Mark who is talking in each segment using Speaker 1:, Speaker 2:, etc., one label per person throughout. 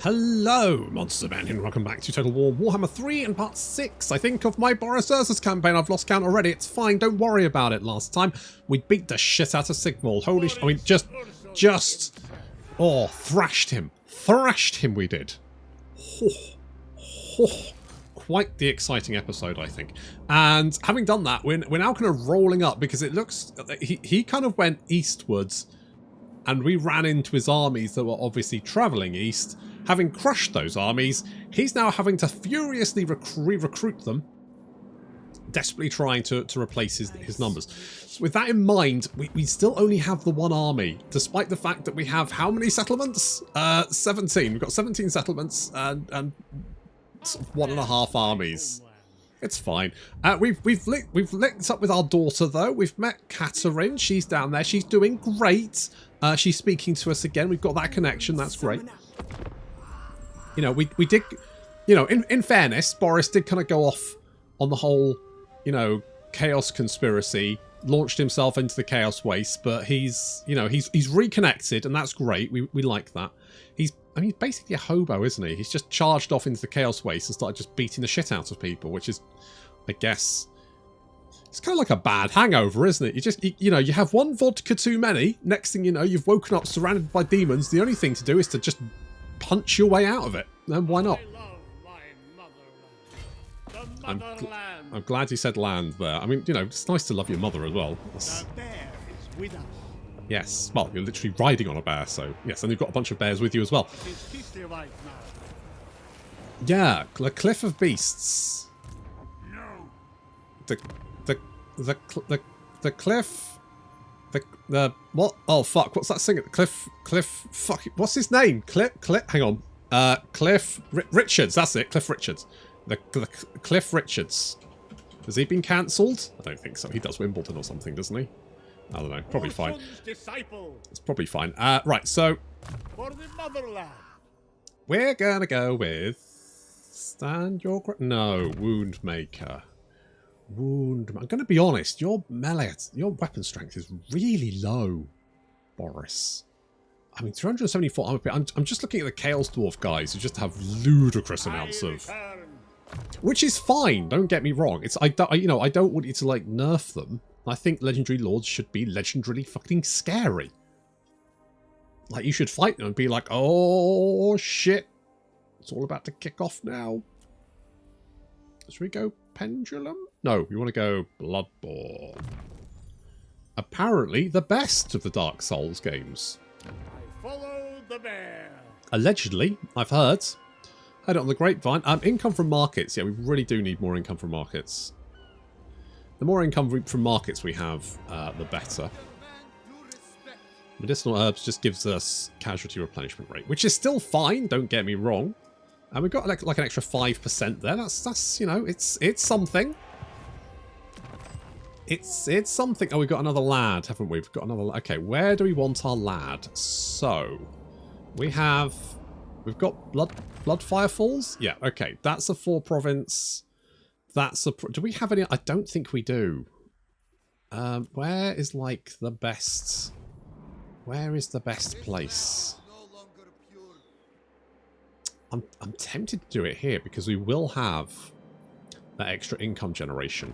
Speaker 1: Hello, Monster Man, and welcome back to Total War Warhammer 3 and Part 6, I think, of my Borus Ursus campaign. I've lost count already. It's fine. Don't worry about it. Last time, we beat the shit out of Sigvald. Holy sh... I mean, oh, thrashed him. Thrashed him, we did. Quite the exciting episode, I think. And having done that, we're now kind of rolling up, because it looks... He kind of went eastwards, and we ran into his armies that were obviously travelling east. Having crushed those armies, he's now having to furiously recruit them, desperately trying to replace his numbers. So with that in mind, we still only have the one army, despite the fact that we have how many settlements? 17. We've got 17 settlements and 1.5 armies. It's fine. We've linked up with our daughter, though. We've met Catherine. She's down there. She's doing great. She's speaking to us again. We've got that connection. That's great. You know, we did, you know, in fairness, Boris did kind of go off on the whole, you know, chaos conspiracy, launched himself into the chaos waste, but he's, you know, he's reconnected, and that's great. We like that. He's basically a hobo, isn't he? He's just charged off into the chaos waste and started just beating the shit out of people, which is, I guess, it's kind of like a bad hangover, isn't it? You know, you have one vodka too many. Next thing you know, you've woken up surrounded by demons. The only thing to do is to just punch your way out of it. Then why not? I'm glad you said land there. I mean, you know, it's nice to love your mother as well. Yes, well, you're literally riding on a bear, so yes, and you've got a bunch of bears with you as well. Yeah, the Cliff of Beasts. The cliff. The what? Oh fuck! What's that thing? Cliff. Fuck. What's his name? Cliff. Hang on. Cliff Richards. That's it. Cliff Richards. The Cliff Richards. Has he been cancelled? I don't think so. He does Wimbledon or something, doesn't he? I don't know. Probably fine. It's probably fine. Right. So we're gonna go with stand your no Woundmaker. I'm going to be honest, your weapon strength is really low, Boris. I mean, 374 armor. I'm just looking at the Chaos Dwarf guys who just have ludicrous amounts of, which is fine. Don't get me wrong. I don't want you to like nerf them. I think legendary lords should be legendarily fucking scary. Like you should fight them and be like, oh shit, it's all about to kick off now. Should we go Pendulum? No, we want to go Bloodborne. Apparently the best of the Dark Souls games.
Speaker 2: I follow the bear.
Speaker 1: Allegedly, I've heard. Heard it on the grapevine. Income from markets. Yeah, we really do need more income from markets. The more income from markets we have, the better. Medicinal herbs just gives us casualty replenishment rate, which is still fine, don't get me wrong. And we've got like an extra 5% there. That's you know, it's something. It's something. Oh, we've got another lad, haven't we? We've got another. Okay, where do we want our lad? So we've got Bloodfire Falls. Yeah, okay, that's a 4 province. That's a. Do we have any? I don't think we do. Where is like the best? Where is the best place? I'm tempted to do it here because we will have that extra income generation.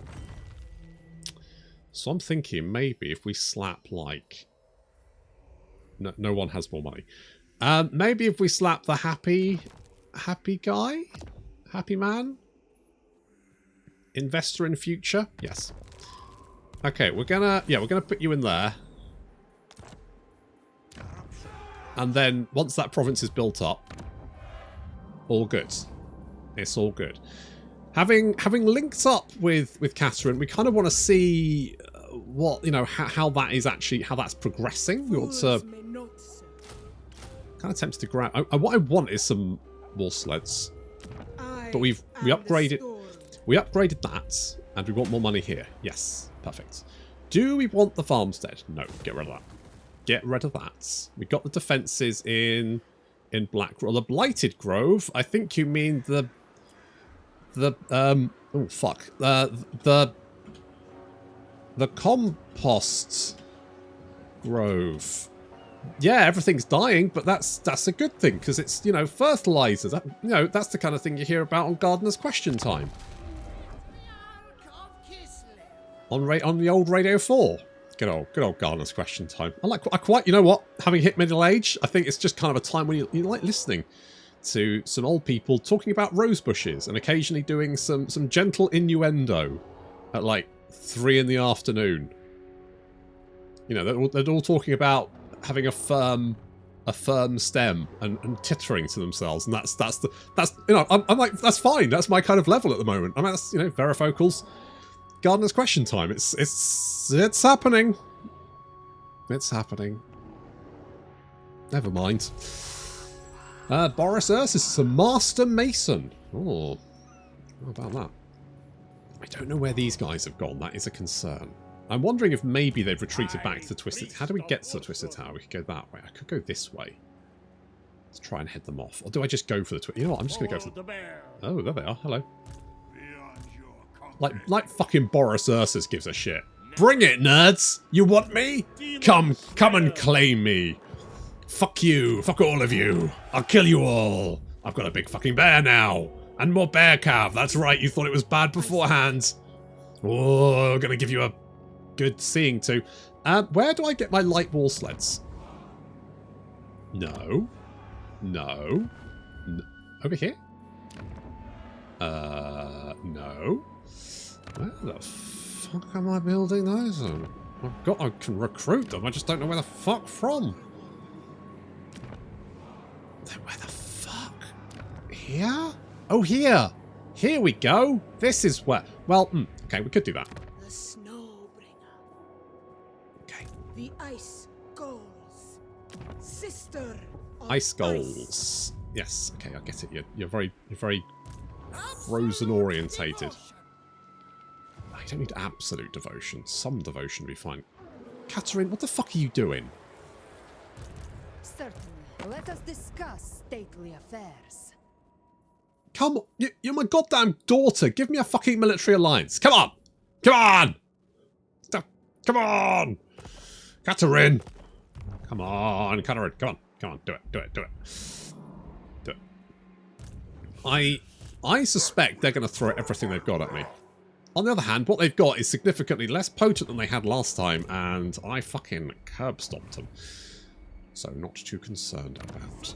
Speaker 1: So I'm thinking maybe if we slap like... No one has more money. Maybe if we slap the happy guy? Happy man? Investor in future? Yes. Okay, we're gonna put you in there. And then once that province is built up, all good. It's all good. Having linked up with Catherine, we kind of want to see what, you know, how that's progressing. We want to kind of tempted to grab. What I want is some war sleds, but we upgraded that, and we want more money here. Yes, perfect. Do we want the farmstead? No, get rid of that. Get rid of that. We got the defences in Black Grove. The Blighted Grove. I think you mean the oh fuck. The Compost Grove. yeah, everything's dying, but that's a good thing because it's, you know, fertilizer. That, you know, that's the kind of thing you hear about on Gardener's Question Time. On the old Radio 4. Good old Gardener's Question Time. I quite, you know what? Having hit middle age, I think it's just kind of a time when you like listening to some old people talking about rose bushes and occasionally doing some gentle innuendo at like 3 in the afternoon. You know, they're all talking about having a firm stem and tittering to themselves, and that's you know, I'm like, that's fine. That's my kind of level at the moment. I mean, that's, you know, Varifocal's Gardener's Question Time. It's happening. It's happening. Never mind. Boris Ursus is a master mason. Oh, how about that? I don't know where these guys have gone. That is a concern. I'm wondering if maybe they've retreated back to the Twisted... How do we get to the Twisted Tower? We could go that way. I could go this way. Let's try and head them off. Or do I just go for the... You know what? I'm just going to go for the... Oh, there they are. Hello. Like fucking Boris Ursus gives a shit. Bring it, nerds! You want me? Come and claim me. Fuck you. Fuck all of you. I'll kill you all. I've got a big fucking bear now. And more bear cav. That's right. You thought it was bad beforehand. Oh, I'm going to give you a good seeing to. Where do I get my light wall sleds? No. Over here? No. Where the fuck am I building those on? I can recruit them. I just don't know where the fuck from. Where the fuck? Here? Oh, here. Here we go. This is where... Well, okay, we could do that.
Speaker 3: The Snowbringer.
Speaker 1: Okay.
Speaker 3: The Ice Goals. Sister of
Speaker 1: Ice Goals. Yes. Okay, I get it. You're very frozen orientated. I don't need absolute devotion. Some devotion would be fine. Katarine, what the fuck are you doing?
Speaker 3: Certainly. Let us discuss stately affairs.
Speaker 1: Come on. You're my goddamn daughter. Give me a fucking military alliance. Come on. Come on. Come on. Katarine. Come on, Katarine. Come on. Do it. I suspect they're going to throw everything they've got at me. On the other hand, what they've got is significantly less potent than they had last time, and I fucking curb stomped them. So not too concerned about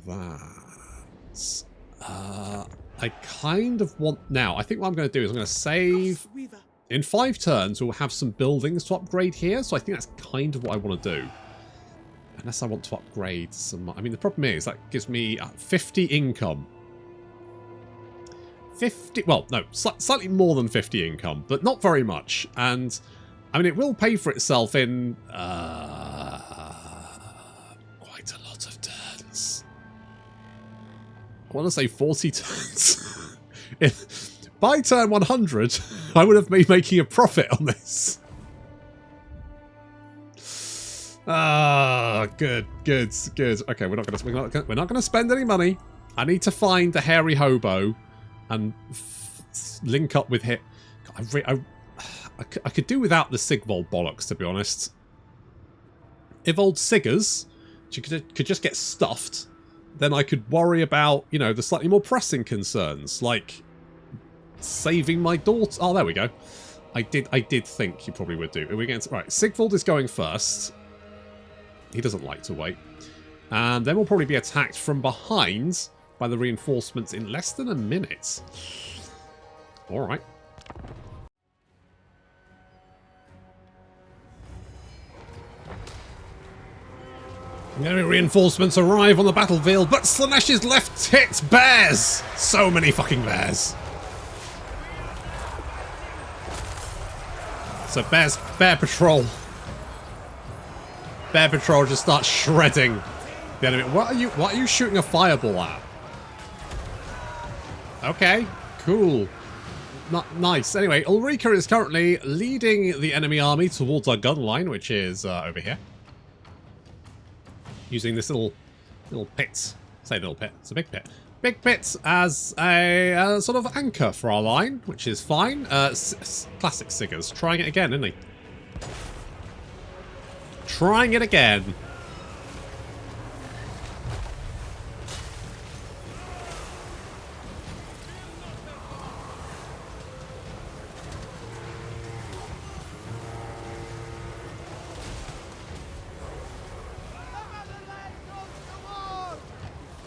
Speaker 1: that. I kind of want... Now, I think what I'm going to do is I'm going to save... In 5 turns, we'll have some buildings to upgrade here, so I think that's kind of what I want to do. Unless I want to upgrade some... I mean, the problem is that gives me 50 income. 50... Well, no, slightly more than 50 income, but not very much. And, I mean, it will pay for itself in... quite a lot of turns. I want to say 40 turns. By turn 100, I would have been making a profit on this. Ah, good. Okay, we're not gonna spend any money. I need to find the hairy hobo and link up with him. I could do without the Sigvald bollocks, to be honest. If old Siggers could just get stuffed, then I could worry about, you know, the slightly more pressing concerns, like saving my daughter. Oh, there we go. I did think you probably would do. Are we against... Right, Sigvald is going first. He doesn't like to wait. And then we'll probably be attacked from behind by the reinforcements in less than a minute. Alright. Enemy reinforcements arrive on the battlefield, but Slaanesh left hits bears! So many fucking bears. So bear patrol. Bear patrol just starts shredding the enemy. What are you shooting a fireball at? Okay, cool. Nice. Anyway, Ulrika is currently leading the enemy army towards our gun line, which is over here. Using this little pit. Say little pit. It's a big pit. Big pit as a sort of anchor for our line, which is fine. Classic Siggers. Trying it again, isn't he? Trying it again.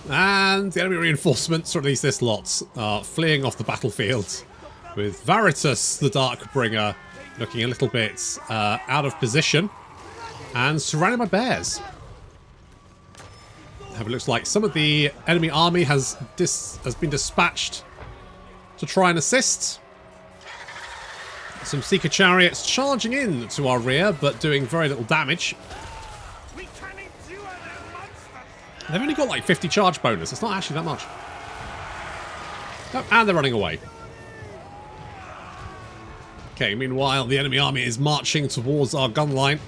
Speaker 1: And the enemy reinforcements, or at least this lot, are fleeing off the battlefield, with Veritas, the Darkbringer, looking a little bit out of position and surrounded by bears. It looks like some of the enemy army has been dispatched to try and assist. Some Seeker chariots charging in to our rear, but doing very little damage. They've only got like 50 charge bonus. It's not actually that much. Oh, and they're running away. Okay, meanwhile, the enemy army is marching towards our gun line.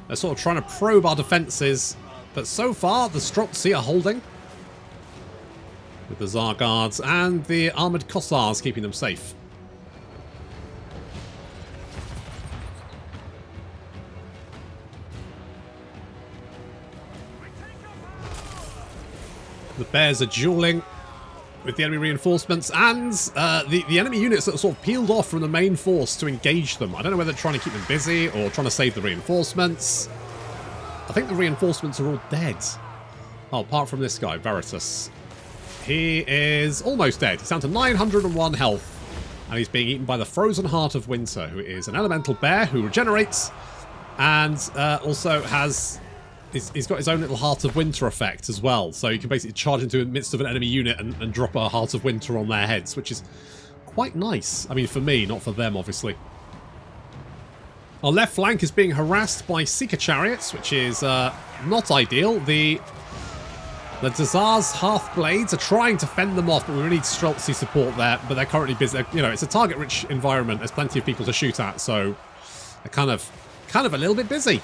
Speaker 1: They're sort of trying to probe our defences, but so far the Streltsy are holding, with the Tsar Guards and the armoured Kossars keeping them safe. The bears are dueling with the enemy reinforcements and the enemy units that are sort of peeled off from the main force to engage them. I don't know whether they're trying to keep them busy or trying to save the reinforcements. I think the reinforcements are all dead. Oh, apart from this guy, Veritas. He is almost dead. He's down to 901 health. And he's being eaten by the Frozen Heart of Winter, who is an elemental bear who regenerates and also has... He's got his own little Heart of Winter effect as well. So you can basically charge into the midst of an enemy unit and drop a Heart of Winter on their heads, which is quite nice. I mean, for me, not for them, obviously. Our left flank is being harassed by Seeker chariots, which is not ideal. The Tsar's Hearthblades are trying to fend them off, but we really need Streltsy support there. But they're currently busy. You know, it's a target-rich environment. There's plenty of people to shoot at, so they're kind of a little bit busy.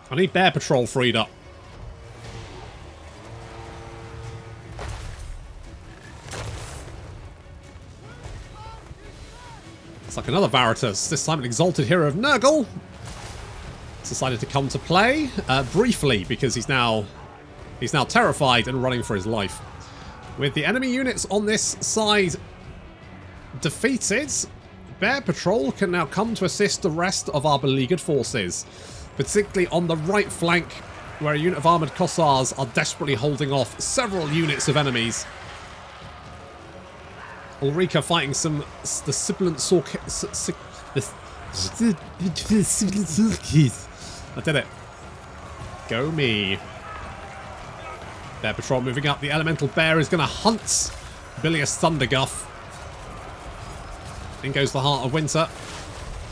Speaker 1: I need Bear Patrol freed up. It's like another Veritas, this time an exalted hero of Nurgle. He's decided to come to play, briefly, because he's now terrified and running for his life. With the enemy units on this side defeated, Bear Patrol can now come to assist the rest of our beleaguered forces. Particularly on the right flank, where a unit of armoured Kossars are desperately holding off several units of enemies. Ulrika fighting the sibilant I did it. Go me. Bear Patrol moving up. The elemental bear is going to hunt Bilious Thunderguff. In goes the Heart of Winter.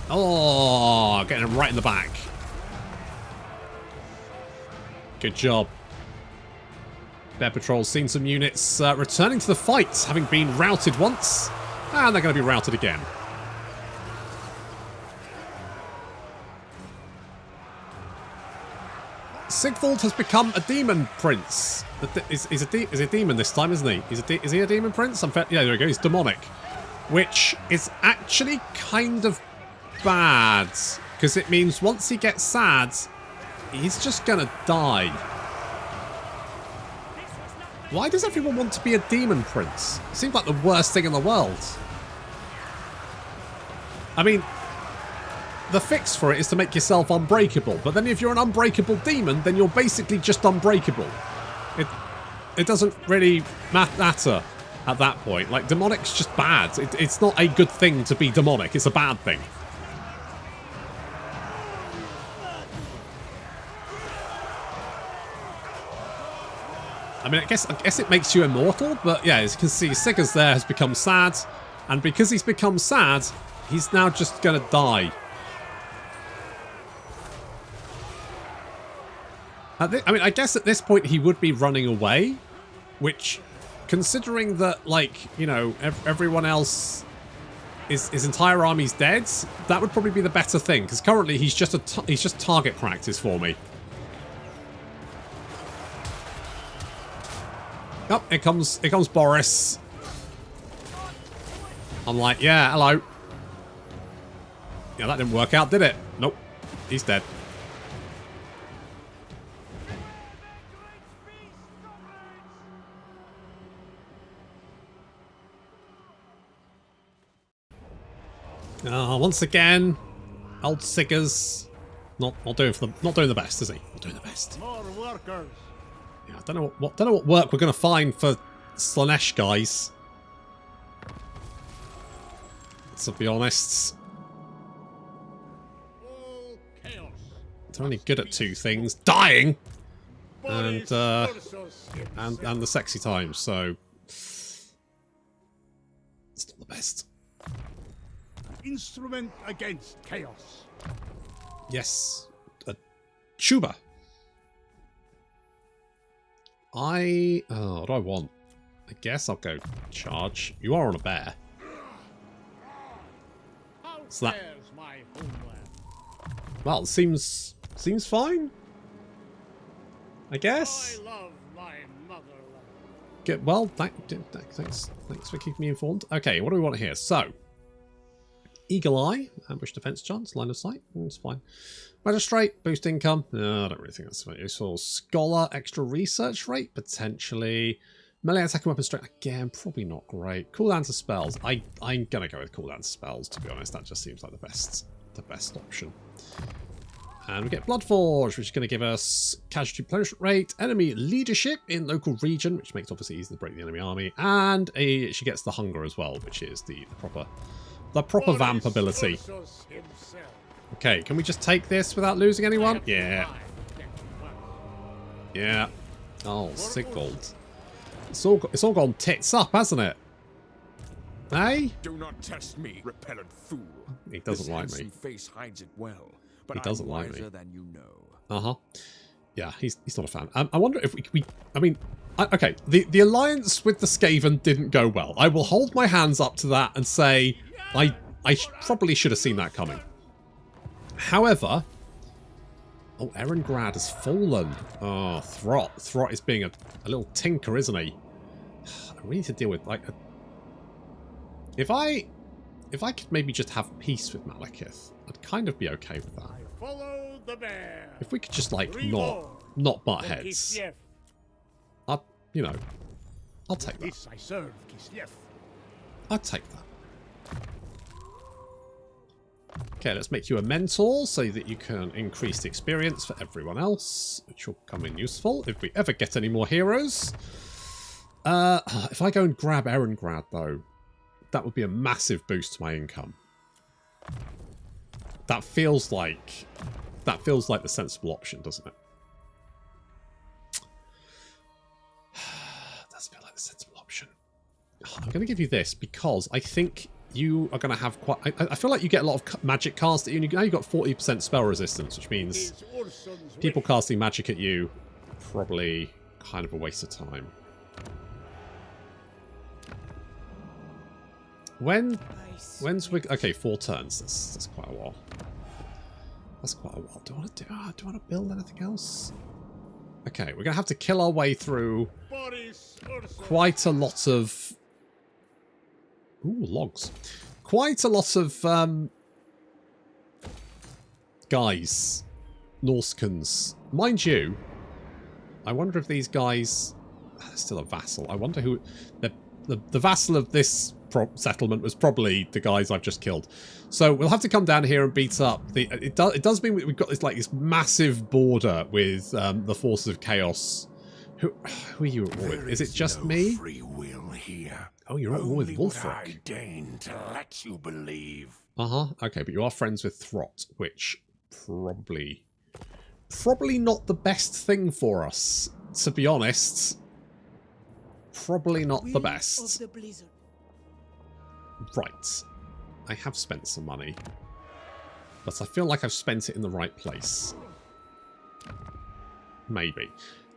Speaker 1: Oh, getting him right in the back. Good job. Bear Patrol's seen some units returning to the fight, having been routed once, and they're going to be routed again. Sigvald has become a demon prince. He's a demon this time, isn't he? Is he a demon prince? Yeah, there we go. He's demonic, which is actually kind of bad because it means once he gets sad, he's just gonna die. Why does everyone want to be a demon prince? Seems like the worst thing in the world. I mean, the fix for it is to make yourself unbreakable, but then if you're an unbreakable demon, then you're basically just unbreakable. It doesn't really matter at that point. Like, demonic's just bad. It's not a good thing to be demonic, it's a bad thing. I mean, I guess it makes you immortal, but yeah, as you can see, Sigur's there has become sad, and because he's become sad, he's now just gonna die. I mean, I guess at this point he would be running away, which, considering that, like, you know, everyone else, his entire army's dead, that would probably be the better thing, because currently he's just target practice for me. Oh, here comes Boris. I'm like, yeah, hello. Yeah, that didn't work out, did it? Nope. He's dead. Once again, old Sigur's not doing the best, is he? Not doing the best.
Speaker 2: More workers.
Speaker 1: Yeah, I don't know what work we're going to find for Slanesh guys. To be honest,
Speaker 2: All chaos.
Speaker 1: they're only good at two things: dying and
Speaker 2: Boris Ursus
Speaker 1: and the sexy times. So it's not the best.
Speaker 2: instrument against chaos.
Speaker 1: Yes, Chuba. What do I want? I guess I'll go charge. You are on a bear.
Speaker 2: How
Speaker 1: So that-
Speaker 2: fares my homeland?
Speaker 1: Well, seems fine. I guess.
Speaker 2: I love my motherland.
Speaker 1: Good. Well, thanks for keeping me informed. Okay, what do we want here? So, Eagle Eye, ambush defense chance, line of sight. It's fine. Magistrate, boost income. No, I don't really think that's very useful. Scholar, extra research rate, potentially. Melee attack and weapon strength, again, probably not great. Cooldown to spells. I'm gonna go with cooldown to spells, to be honest. That just seems like the best option. And we get Bloodforge, which is going to give us casualty replenishment rate, enemy leadership in local region, which makes it obviously easy to break the enemy army, and she gets the hunger as well, which is the proper vamp ability.
Speaker 2: Ursus himself.
Speaker 1: Okay, can we just take this without losing anyone? Yeah.
Speaker 2: My next plan.
Speaker 1: Yeah. Oh, Sigvald. It's all gone tits up, hasn't it? Hey?
Speaker 4: Do not test me, repellent fool.
Speaker 1: He doesn't
Speaker 4: This
Speaker 1: like
Speaker 4: handsome
Speaker 1: me.
Speaker 4: face hides it well, but
Speaker 1: He doesn't
Speaker 4: I'm
Speaker 1: like
Speaker 4: wiser
Speaker 1: me.
Speaker 4: than you know.
Speaker 1: Uh-huh. Yeah, he's not a fan. I wonder if we I mean, okay, the alliance with the Skaven didn't go well. I will hold my hands up to that and say I probably should have seen that coming. However, oh, Erengrad has fallen. Oh, Throt is being a little tinker, isn't he? I really need to deal with, like, if I could maybe just have peace with Malekith, I'd kind of be okay with that.
Speaker 2: I follow the bear.
Speaker 1: If we could just, like,
Speaker 2: Reborn.
Speaker 1: not butt
Speaker 2: For
Speaker 1: heads,
Speaker 2: Kislev.
Speaker 1: I'll take that.
Speaker 2: This I serve, Kislev.
Speaker 1: I'd take that. Okay, let's make you a mentor so that you can increase the experience for everyone else, which will come in useful if we ever get any more heroes. If I go and grab Erengrad, though, that would be a massive boost to my income. That feels like the sensible option, doesn't it? Does feel like the sensible option. I'm going to give you this because I think you are going to have quite... I feel like you get a lot of magic cast at you. Now you've got 40% spell resistance, which means
Speaker 2: Is Ursun's
Speaker 1: people
Speaker 2: wish.
Speaker 1: casting magic at you probably kind of a waste of time. When's we... Okay, 4 turns. That's quite a while. That's quite a while. Do I want to build anything else? Okay, we're going to have to kill our way through
Speaker 2: Boris Ursus.
Speaker 1: quite a lot of... Ooh, logs. Quite a lot of guys. Norskans. Mind you, I wonder if these guys... They're still a vassal. I wonder who... The vassal of this settlement was probably the guys I've just killed. So we'll have to come down here and beat up the... It does mean we've got this massive border with the forces of chaos. Who are you at war with? Is it just me?
Speaker 4: Free will here.
Speaker 1: Oh, you're at war with
Speaker 4: Only what I
Speaker 1: Wolfric.
Speaker 4: deign to let you believe.
Speaker 1: Uh-huh. Okay, but you are friends with Throt, which probably not the best thing for us, to be honest. Probably not the
Speaker 3: Will
Speaker 1: best.
Speaker 3: of the blizzard.
Speaker 1: Right. I have spent some money. But I feel like I've spent it in the right place. Maybe.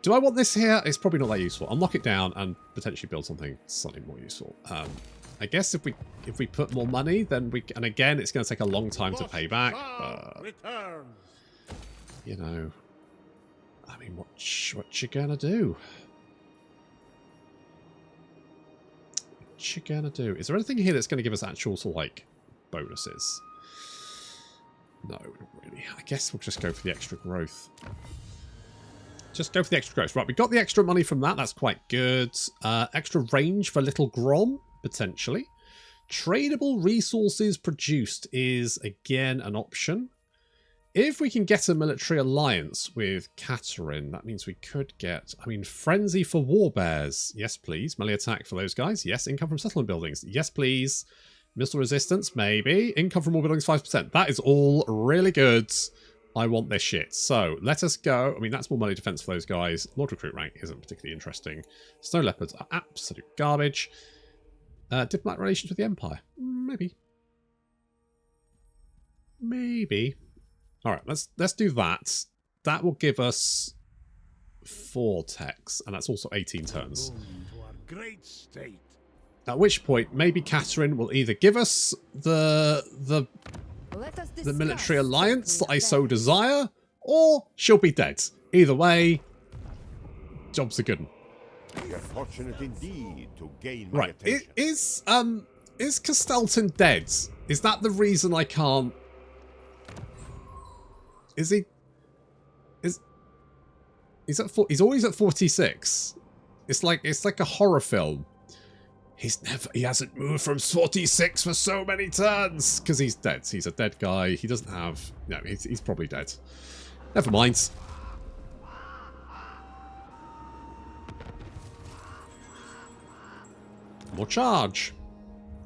Speaker 1: Do I want this here? It's probably not that useful. I'll knock it down and potentially build something slightly more useful. I guess if we put more money, then we... And again, it's going to take a long time to pay back. But,
Speaker 2: Returns.
Speaker 1: you know... I mean, what you gonna do? What you gonna do? Is there anything here that's going to give us actual sort of, like, bonuses? No, not really. I guess we'll just go for the extra growth. Just go for the extra growth. Right, we got the extra money from that. That's quite good. Extra range for Little Grom, potentially. Tradable resources produced is, again, an option. if we can get a military alliance with Katerin, that means we could get, I mean, frenzy for war bears. Yes, please. Melee attack for those guys. Yes, income from settlement buildings. Yes, please. Missile resistance, maybe. Income from war buildings, 5%. That is all really good. I want this shit. So, let us go. I mean, that's more money defense for those guys. Lord Recruit rank isn't particularly interesting. Snow Leopards are absolute garbage. Diplomatic relations with the Empire. Maybe. Maybe. Alright, let's do that. That will give us 4 techs, and that's also 18 turns.
Speaker 2: To our great state.
Speaker 1: At which point, maybe Katerin will either give us the
Speaker 3: Let us
Speaker 1: military
Speaker 3: discuss
Speaker 1: alliance that I
Speaker 3: stately
Speaker 1: so
Speaker 3: affairs.
Speaker 1: desire, or she'll be dead. Either way, job's a good one.
Speaker 5: We are fortunate indeed to gain my
Speaker 1: Right,
Speaker 5: attention.
Speaker 1: is Castelton dead? Is that the reason I can't... Is he... He's always at 46. It's like a horror film. He hasn't moved from 46 for so many turns because he's dead. He's a dead guy. He doesn't have... No, he's probably dead. Never mind. More charge.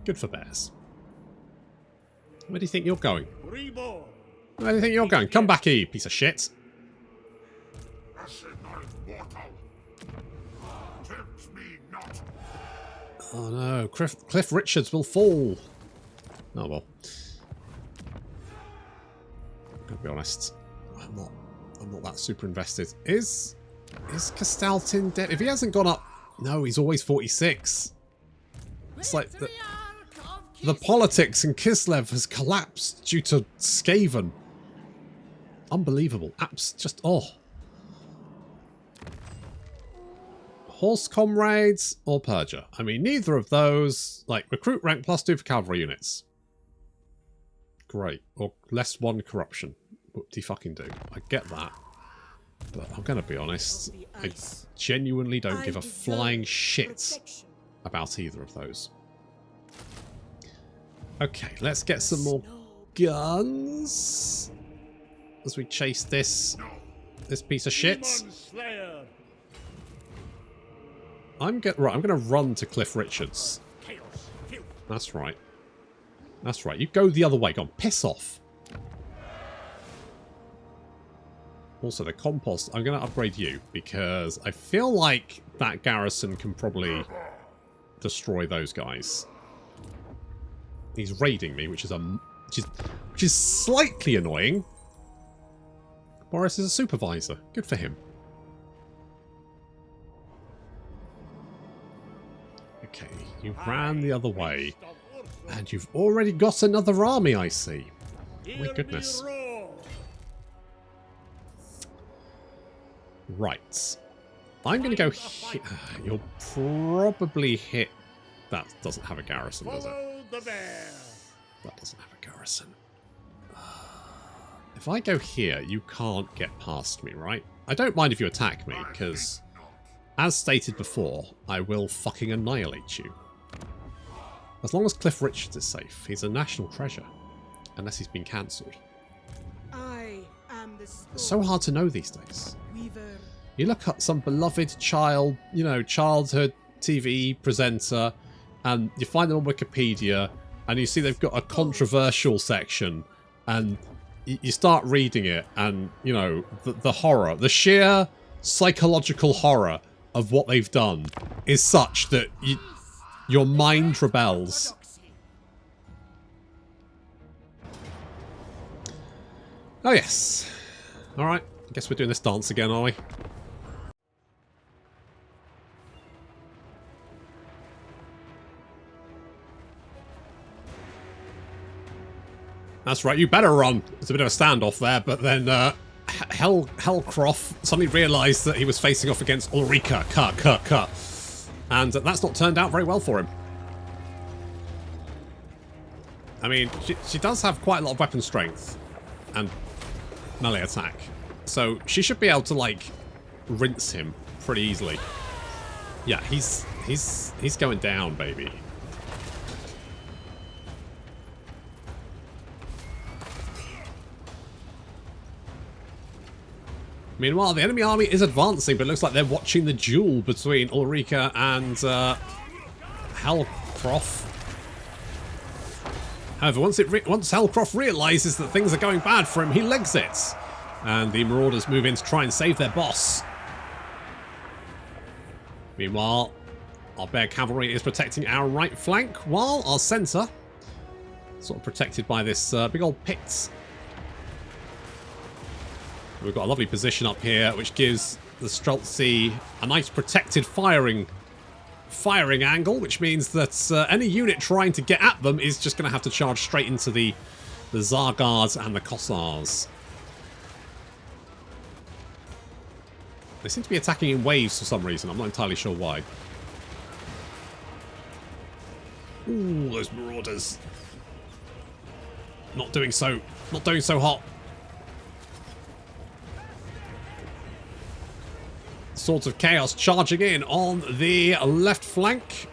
Speaker 1: Good for bears. Where do you think you're going?
Speaker 2: Reborn.
Speaker 1: Where do you think you're going? Come back here, you piece of shit.
Speaker 4: Tempt me not.
Speaker 1: Oh no, Cliff Richards will fall. Oh well. I'm gonna be honest. I'm not that super invested. Is Castaltin dead? If he hasn't gone up, no, he's always 46. It's like the politics in Kislev has collapsed due to Skaven. Unbelievable. Just Horse Comrades or Purger. I mean, neither of those. Like, recruit rank +2 for cavalry units. Great. Or less 1 corruption. What do you fucking do? I get that. But I'm going to be honest. I genuinely don't give a flying shit about either of those. Okay, let's get some more guns as we chase this piece of shit.
Speaker 2: Demon Slayer.
Speaker 1: I'm gonna run to Cliff Richards.
Speaker 2: Chaos. Filth.
Speaker 1: That's right. That's right. You go the other way. Go on, piss off. Also, the compost. I'm gonna upgrade you because I feel like that garrison can probably destroy those guys. He's raiding me, which is slightly annoying. Boris is a supervisor. Good for him. Okay, you ran the other way.
Speaker 2: Priest of Ursun.
Speaker 1: And you've already got another army, I see.
Speaker 2: Hear
Speaker 1: My
Speaker 2: me
Speaker 1: goodness.
Speaker 2: roar.
Speaker 1: Right. I'm going to go here. You'll probably hit... That doesn't have a garrison, does it?
Speaker 2: Follow the bear.
Speaker 1: That doesn't have a garrison. If I go here, you can't get past me, right? I don't mind if you attack me, because, as stated before, I will fucking annihilate you. As long as Cliff Richards is safe, he's a national treasure. Unless he's been cancelled.
Speaker 6: I am the
Speaker 1: It's so hard to know these days.
Speaker 6: weaver.
Speaker 1: You look at some beloved child, childhood TV presenter, and you find them on Wikipedia, and you see they've got a controversial section, and you start reading it, and, the horror, the sheer psychological horror of what they've done is such that your mind rebels. Oh, yes. Alright, I guess we're doing this dance again, are we? That's right, you better run. It's a bit of a standoff there, but then Hellcroft suddenly realised that he was facing off against Ulrika. And that's not turned out very well for him. I mean, she does have quite a lot of weapon strength and melee attack. So she should be able to, rinse him pretty easily. Yeah, he's going down, baby. Meanwhile, the enemy army is advancing, but it looks like they're watching the duel between Ulrika and Hellcroft. However, once Hellcroft realises that things are going bad for him, he legs it. And the Marauders move in to try and save their boss. Meanwhile, our Bear Cavalry is protecting our right flank, while our centre, sort of protected by this big old pit. We've got a lovely position up here, which gives the Streltsy a nice protected firing angle, which means that any unit trying to get at them is just going to have to charge straight into the Zargards and the Kossars. They seem to be attacking in waves for some reason. I'm not entirely sure why. Ooh, those Marauders. Not doing so hot. Swords of Chaos charging in on the left flank.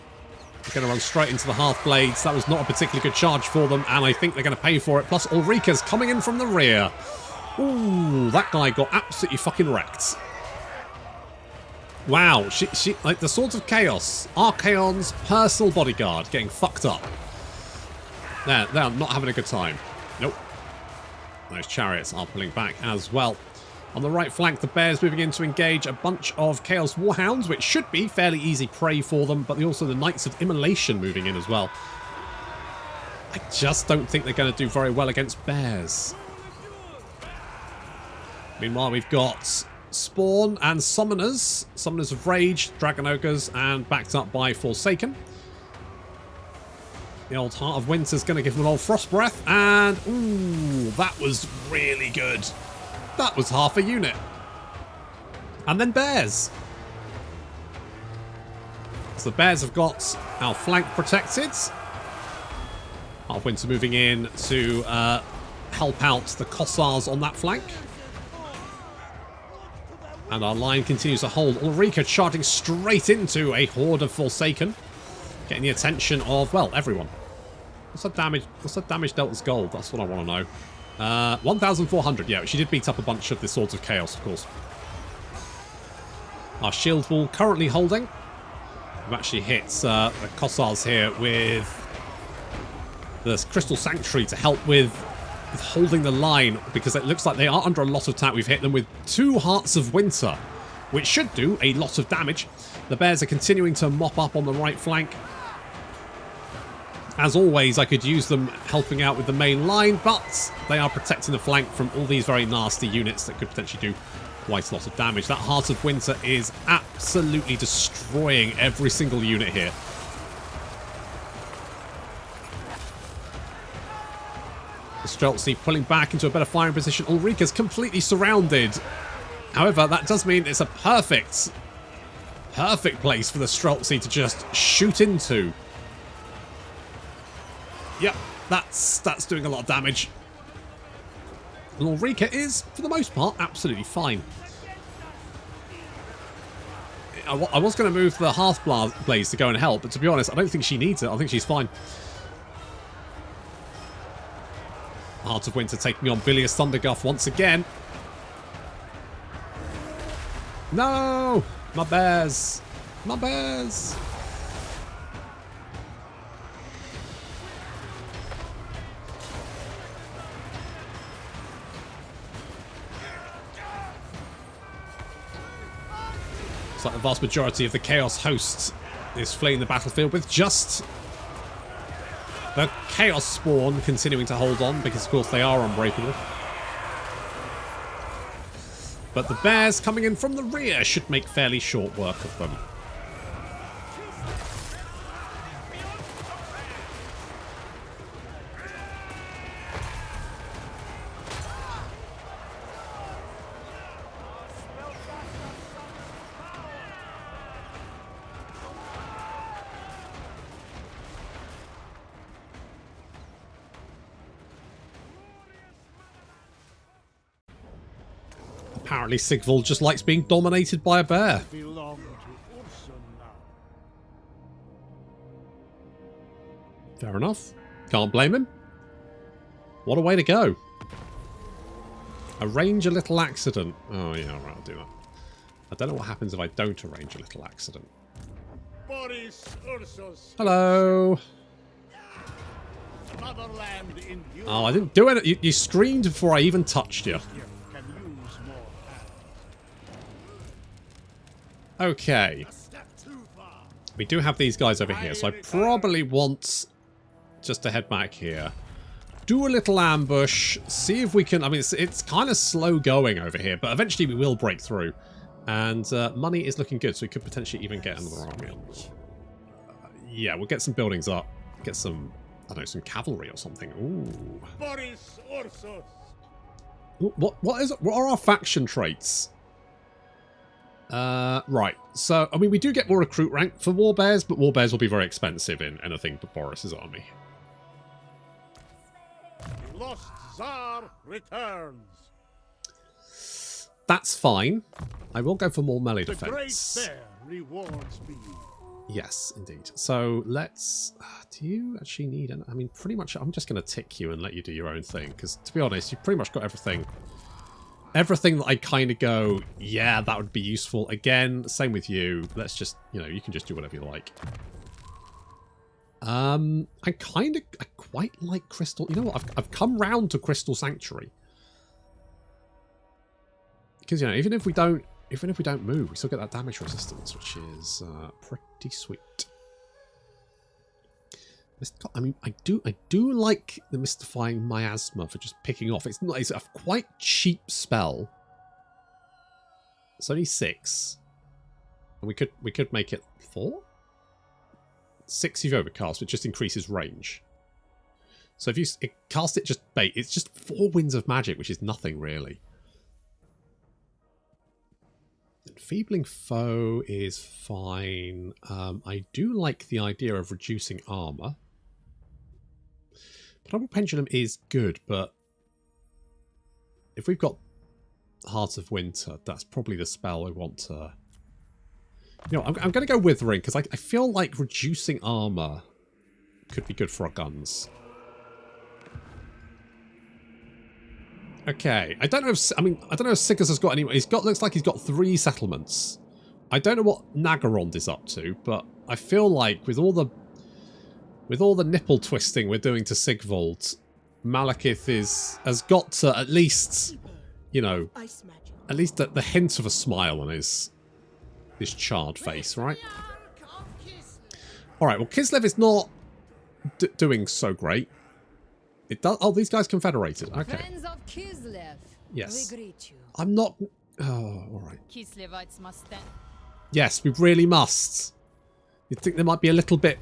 Speaker 1: They're going to run straight into the Hearthblades. That was not a particularly good charge for them, and I think they're going to pay for it. Plus, Ulrika's coming in from the rear. Ooh, that guy got absolutely fucking wrecked. Wow, she like the Swords of Chaos, Archaon's personal bodyguard, getting fucked up. They're not having a good time. Nope. Those chariots are pulling back as well. On the right flank, the Bears moving in to engage a bunch of Chaos Warhounds, which should be fairly easy prey for them, but also the Knights of Immolation moving in as well. I just don't think they're going to do very well against Bears. Meanwhile, we've got Spawn and Summoners. Summoners of Rage, Dragon Ogres, and backed up by Forsaken. The old Heart of Winter's going to give them an old Frost Breath, and ooh, that was really good. That was half a unit. And then Bears. So the Bears have got our flank protected. Heart of Winter moving in to help out the Kossars on that flank. And our line continues to hold. Ulrika charging straight into a horde of Forsaken. Getting the attention of, well, everyone. What's that damage dealt as gold? That's what I want to know. 1,400, yeah, she did beat up a bunch of the Swords of Chaos, of course. Our shield wall currently holding. We've actually hit the Kossars here with the Crystal Sanctuary to help with holding the line, because it looks like they are under a lot of attack. We've hit them with 2 Hearts of Winter, which should do a lot of damage. The Bears are continuing to mop up on the right flank. As always, I could use them helping out with the main line, but they are protecting the flank from all these very nasty units that could potentially do quite a lot of damage. That Heart of Winter is absolutely destroying every single unit here. The Streltsy pulling back into a better firing position. Ulrika's completely surrounded. However, that does mean it's a perfect place for the Streltsy to just shoot into. Yep, that's doing a lot of damage. And Ulrika is, for the most part, absolutely fine. I was going to move the Hearthblades to go and help, but to be honest, I don't think she needs it. I think she's fine. Heart of Winter taking on Bilious Thunderguff once again. No! My bears! My bears! It's like the vast majority of the Chaos host is fleeing the battlefield, with just the Chaos Spawn continuing to hold on, because of course they are unbreakable. But the Bears coming in from the rear should make fairly short work of them. Apparently Sigvald just likes being dominated by a bear.
Speaker 2: Belong to Ursun now.
Speaker 1: Fair enough. Can't blame him. What a way to go. Arrange a little accident. Oh, yeah, alright, I'll do that. I don't know what happens if I don't arrange a little accident.
Speaker 2: Boris Ursus.
Speaker 1: Hello.
Speaker 2: Motherland in Europe
Speaker 1: Oh, I didn't do it. You screamed before I even touched you.
Speaker 2: can use more hands.
Speaker 1: Okay. We do have these guys over here, so I probably want just to head back here. Do a little ambush. See if we can... I mean, it's kind of slow going over here, but eventually we will break through. And money is looking good, so we could potentially even get another army on. Yeah, we'll get some buildings up. Get some... I don't know, some cavalry or something. Ooh.
Speaker 2: Boris Ursus.
Speaker 1: What are our faction traits? Right. So, I mean, we do get more recruit rank for War Bears, but War Bears will be very expensive in anything but Boris's army.
Speaker 2: The lost Tsar returns.
Speaker 1: That's fine. I will go for more melee
Speaker 2: The great
Speaker 1: defense.
Speaker 2: bear rewards me.
Speaker 1: Yes, indeed. So let's... do you actually need... I mean, pretty much I'm just going to tick you and let you do your own thing. Because, to be honest, you've pretty much got everything. Everything that I kind of go, yeah, that would be useful. Again, same with you. Let's just, you know, you can just do whatever you like. I quite like Crystal... You know what? I've come round to Crystal Sanctuary. Because, you know, even if we don't move, we still get that damage resistance, which is pretty sweet. I mean, I do like the Mystifying Miasma for just picking off. It's a quite cheap spell. It's only 6, and we could make it 4, 6 you've overcast, which just increases range. So if you cast it just bait, it's just 4 winds of magic, which is nothing really. Enfeebling Foe is fine. I do like the idea of reducing armor. Double Pendulum is good, but if we've got Heart of Winter, that's probably the spell I want to... You know, I'm going to go Withering, because I feel like reducing armor could be good for our guns. Okay, I don't know if Siggers has got any... looks like he's got 3 settlements. I don't know what Nagarond is up to, but I feel like with all the nipple twisting we're doing to Sigvald, Malekith has got to at least, you know, at least the hint of a smile on his charred face, right? All right, well, Kislev is not doing so great. It does. Oh, these guys confederated. Okay.
Speaker 3: Friends of Kislev,
Speaker 1: yes.
Speaker 3: we greet you.
Speaker 1: I'm not. Oh, all right.
Speaker 3: Kislevites must stand.
Speaker 1: Yes, we really must. You'd think there might be a little bit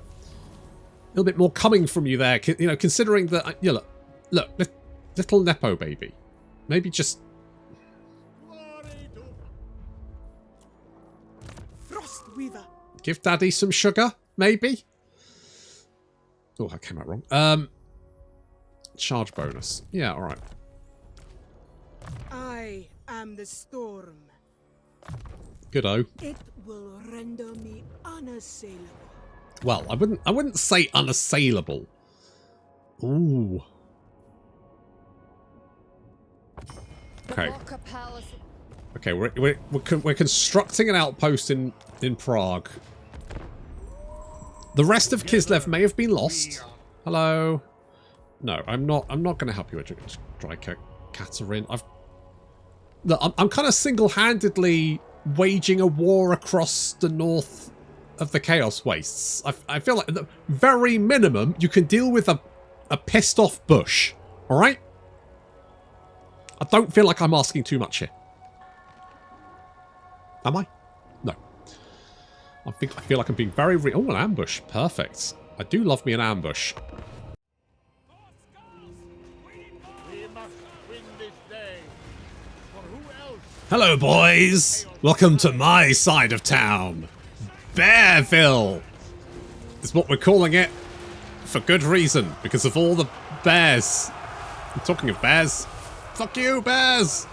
Speaker 1: more coming from you there, you know, considering that, you know, look, little Nepo baby. Maybe just...
Speaker 6: Frostweaver.
Speaker 1: Give Daddy some sugar, maybe? Oh, that came out wrong. Charge bonus. Yeah, alright.
Speaker 6: I am the storm.
Speaker 1: Good-o.
Speaker 6: It will render me unassailable.
Speaker 1: Well, I wouldn't say unassailable. Ooh. Okay. Okay, we're constructing an outpost in Prague. The rest of Kislev may have been lost. Hello. No, I'm not going to help you, Striker Katerin. Look, I'm kind of single-handedly waging a war across the north of the Chaos Wastes. I feel like at the very minimum, you can deal with a pissed off bush. All right? I don't feel like I'm asking too much here. Am I? No. I feel like I'm being very oh, an ambush. Perfect. I do love me an ambush.
Speaker 2: We must win this day. For who else?
Speaker 1: Hello, boys. Welcome to my side of town. Bearville is what we're calling it, for good reason, because of all the bears. I'm talking of bears. Fuck you, bears!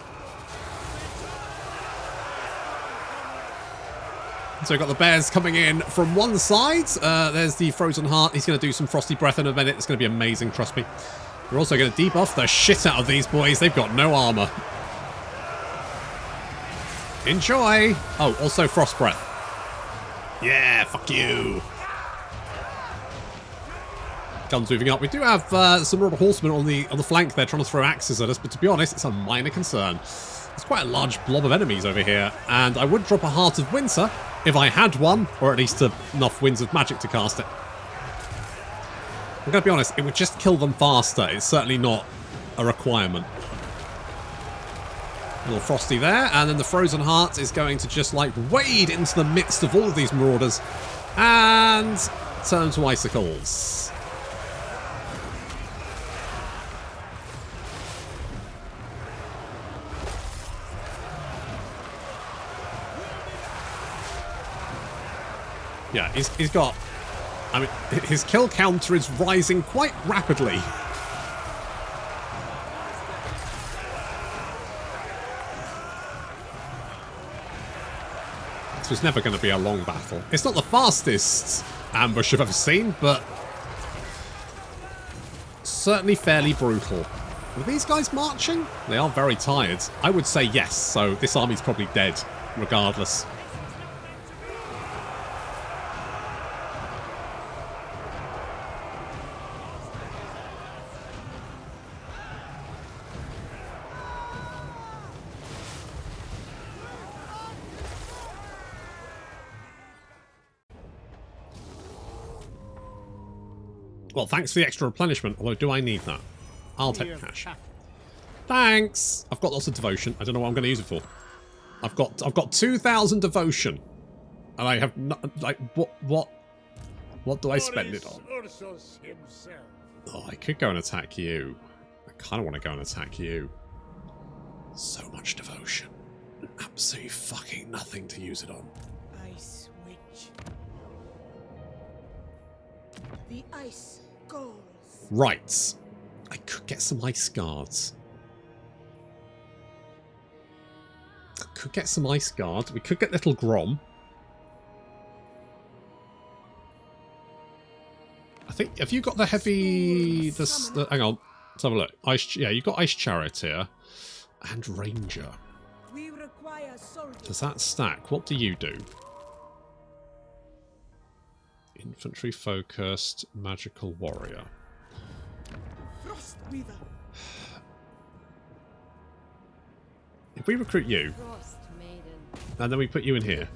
Speaker 1: So we've got the bears coming in from one side. There's the Frozen Heart. He's going to do some Frosty Breath in a minute. It's going to be amazing, trust me. We're also going to debuff the shit out of these boys. They've got no armor. Enjoy! Oh, also Frost Breath. Yeah, fuck you. Guns moving up. We do have some Lord Horsemen on the flank there trying to throw axes at us, but to be honest, it's a minor concern. There's quite a large blob of enemies over here, and I would drop a Heart of Winter if I had one, or at least enough Winds of Magic to cast it. I'm going to be honest, it would just kill them faster. It's certainly not a requirement. A little Frosty there, and then the Frozen Heart is going to just like wade into the midst of all of these Marauders and turn to icicles. Yeah, he's got... I mean, his kill counter is rising quite rapidly. This was never going to be a long battle. It's not the fastest ambush I've ever seen, but certainly fairly brutal. Are these guys marching? They are very tired. I would say yes, so this army's probably dead, regardless. Well, thanks for the extra replenishment, although do I need that? I'll take the cash. Thanks! I've got lots of devotion. I don't know what I'm going to use it for. I've got 2,000 devotion. And I have not, like, what do I spend it on?
Speaker 2: Borus Ursus himself.
Speaker 1: Oh, I could go and attack you. I kind of want to go and attack you. So much devotion. Absolutely fucking nothing to use it on.
Speaker 6: Ice Witch. The ice goes.
Speaker 1: Right. I could get some ice guards. I could get some ice guards. We could get little Grom. I think, have you got the heavy... hang on. Let's have a look. Yeah, you've got Ice Chariot here. And Ranger.
Speaker 6: We require soldiers.
Speaker 1: Does that stack? What do you do? Infantry focused, magical warrior.
Speaker 6: Frost Weaver.
Speaker 1: If we recruit you, and then we put you in here.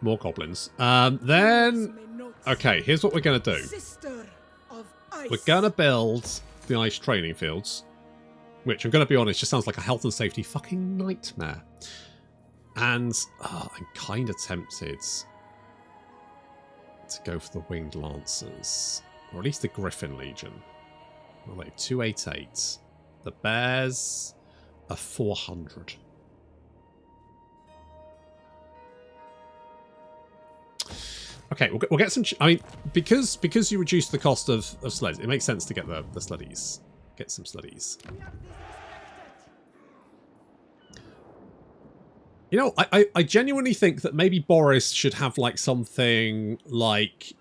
Speaker 1: More goblins. Then... Okay, here's what we're going to do.
Speaker 6: Sister of ice.
Speaker 1: We're going to build the ice training fields. Which, I'm going to be honest, just sounds like a health and safety fucking nightmare. And I'm kind of tempted to go for the Winged Lancers. Or at least the Griffin Legion. Well, like 288. The Bears are 400. Okay, we'll get some... I mean, because you reduce the cost of sleds, it makes sense to get the sleddies. Get some sleddies. You know, I genuinely think that maybe Boris should have like something like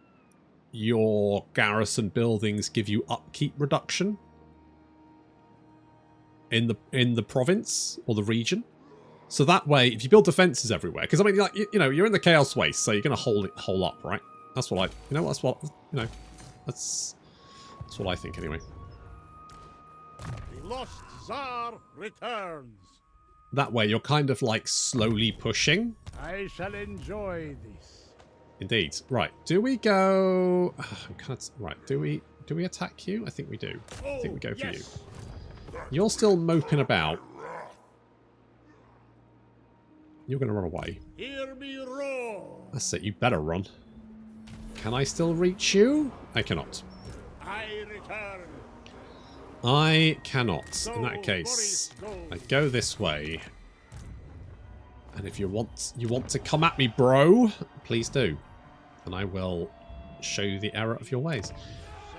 Speaker 1: your garrison buildings give you upkeep reduction in the province or the region. So that way, if you build defenses everywhere, because I mean, like you know, you're in the Chaos Waste, so you're going to hold it whole up, right? That's what that's what I think anyway.
Speaker 2: The lost Tsar returns.
Speaker 1: That way, you're kind of like slowly pushing.
Speaker 2: I shall enjoy this.
Speaker 1: Indeed. Right. Do we go? I'm kind of right. Do we attack you? I think we do. I think we go for you. You're still moping about. You're going to run away.
Speaker 2: Hear me roar.
Speaker 1: That's it. You better run. Can I still reach you? I cannot.
Speaker 2: I return.
Speaker 1: I cannot. In that case, I go this way. And if you want to come at me, bro, please do. And I will show you the error of your ways.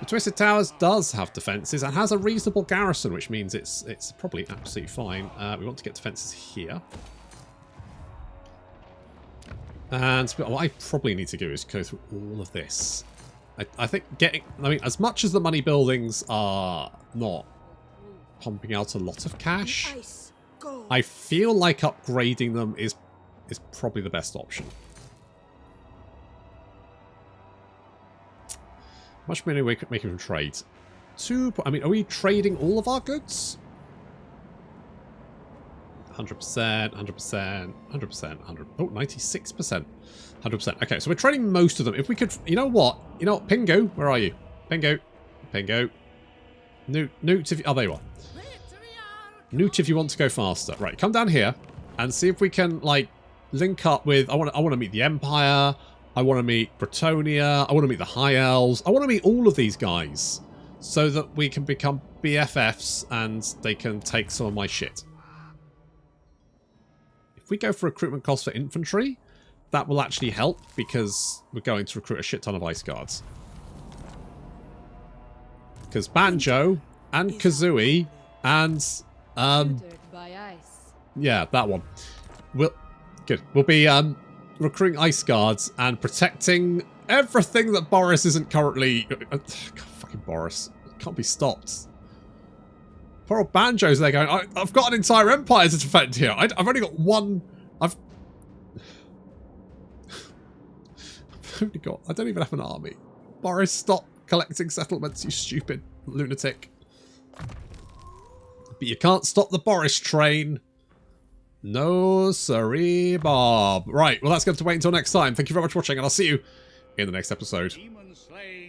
Speaker 1: The Twisted Towers does have defences and has a reasonable garrison, which means it's probably absolutely fine. We want to get defences here. And what I probably need to do is go through all of this. I think I mean, as much as the money buildings are not pumping out a lot of cash,
Speaker 6: Ice goes.
Speaker 1: I feel like upgrading them is probably the best option. How much money are we making from trade? I mean, are we trading all of our goods? 100%, 100%, 100%, 100. Oh, 96%. 100%. Okay, so we're trading most of them. If we could, you know what? Pingo, where are you? Pingo. Newt, if you, oh, there you are. Newt, if you want to go faster. Right, come down here and see if we can, like, link up with, I want to meet the Empire. I want to meet Bretonia. I want to meet the High Elves. I want to meet all of these guys so that we can become BFFs and they can take some of my shit. If we go for recruitment costs for infantry, that will actually help because we're going to recruit a shit ton of Ice Guards. Because Banjo and Kazooie and
Speaker 3: Tutored by ice.
Speaker 1: yeah, that one. We'll be recruiting Ice Guards and protecting everything that Boris isn't currently... fucking Boris. Can't be stopped. Poor old Banjo's there going, I've got an entire empire to defend here. I've only got one... I don't even have an army. Boris, stop collecting settlements, you stupid lunatic. But you can't stop the Boris train. No siree, Bob. Right, well, that's going to have to wait until next time. Thank you very much for watching, and I'll see you in the next episode.
Speaker 2: Demon slain